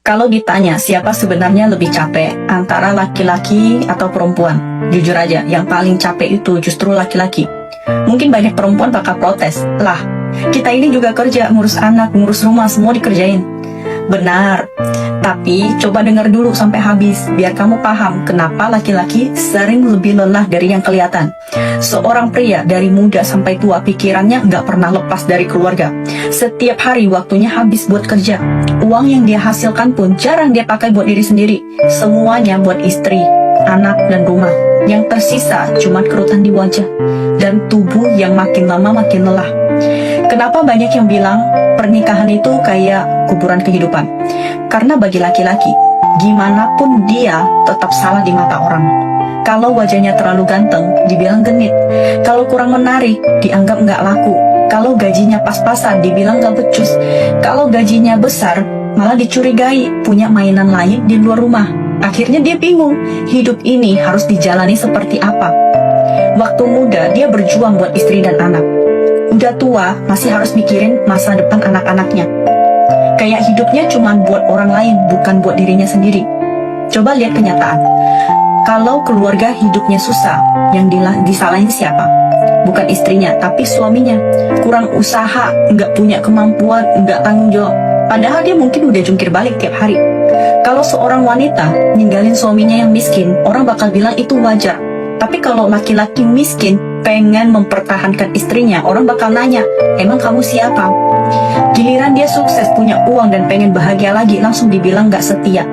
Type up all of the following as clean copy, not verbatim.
Kalau ditanya siapa sebenarnya lebih capek antara laki-laki atau perempuan, jujur aja, yang paling capek itu justru laki-laki. Mungkin banyak perempuan bakal protes, lah, kita ini juga kerja, ngurus anak, ngurus rumah, semua dikerjain. Benar, tapi coba dengar dulu sampai habis, biar kamu paham kenapa laki-laki sering lebih lelah dari yang kelihatan. Seorang pria dari muda sampai tua pikirannya nggak pernah lepas dari keluarga. Setiap hari waktunya habis buat kerja. Uang yang dia hasilkan pun jarang dia pakai buat diri sendiri. Semuanya buat istri, anak, dan rumah. Yang tersisa cuma kerutan di wajah dan tubuh yang makin lama makin lelah. Kenapa banyak yang bilang pernikahan itu kayak kuburan kehidupan? Karena bagi laki-laki, gimana pun dia tetap salah di mata orang. Kalau wajahnya terlalu ganteng, dibilang genit. Kalau kurang menarik, dianggap nggak laku. Kalau gajinya pas-pasan, dibilang nggak becus. Kalau gajinya besar, malah dicurigai punya mainan lain di luar rumah. Akhirnya dia bingung, hidup ini harus dijalani seperti apa. Waktu muda, dia berjuang buat istri dan anak. Udah tua, masih harus mikirin masa depan anak-anaknya. Kayak hidupnya cuma buat orang lain, bukan buat dirinya sendiri. Coba lihat kenyataan. Kalau keluarga hidupnya susah, yang disalahin siapa? Bukan istrinya, tapi suaminya. Kurang usaha, nggak punya kemampuan, nggak tanggung jawab. Padahal dia mungkin udah jungkir balik tiap hari. Kalau seorang wanita ninggalin suaminya yang miskin, orang bakal bilang itu wajar. Tapi kalau laki-laki miskin pengen mempertahankan istrinya, orang bakal nanya, emang kamu siapa? Giliran dia sukses, punya uang, dan pengen bahagia lagi, langsung dibilang gak setia.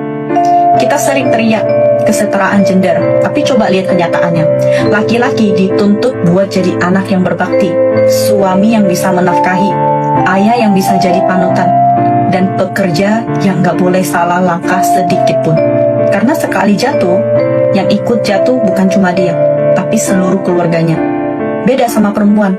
Kita sering teriak kesetaraan gender, tapi coba lihat kenyataannya. Laki-laki dituntut buat jadi anak yang berbakti, suami yang bisa menafkahi, ayah yang bisa jadi panutan, dan pekerja yang gak boleh salah langkah sedikit pun. Karena sekali jatuh, yang ikut jatuh bukan cuma dia, tapi seluruh keluarganya. Beda sama perempuan.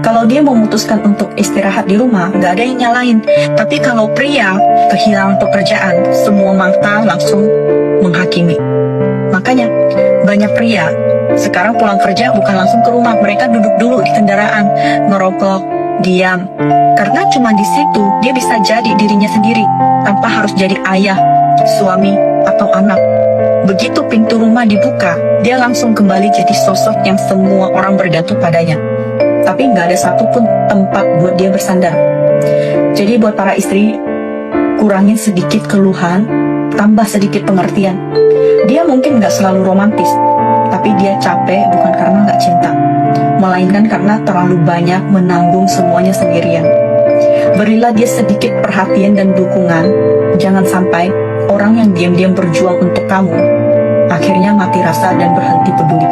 Kalau dia memutuskan untuk istirahat di rumah, gak ada yang nyalain. Tapi kalau pria kehilangan pekerjaan, semua mata langsung menghakimi. Makanya banyak pria sekarang pulang kerja bukan langsung ke rumah, mereka duduk dulu di kendaraan, merokok, diam. Karena cuma di situ dia bisa jadi dirinya sendiri, tanpa harus jadi ayah, suami, atau anak. Begitu pintu rumah dibuka, dia langsung kembali jadi sosok yang semua orang bergantung padanya. Tapi nggak ada satupun tempat buat dia bersandar. Jadi buat para istri, kurangin sedikit keluhan, tambah sedikit pengertian. Dia mungkin nggak selalu romantis, tapi dia capek bukan karena nggak cinta, melainkan karena terlalu banyak menanggung semuanya sendirian. Berilah dia sedikit perhatian dan dukungan. Jangan sampai orang yang diam-diam berjuang untuk kamu akhirnya mati rasa dan berhenti peduli.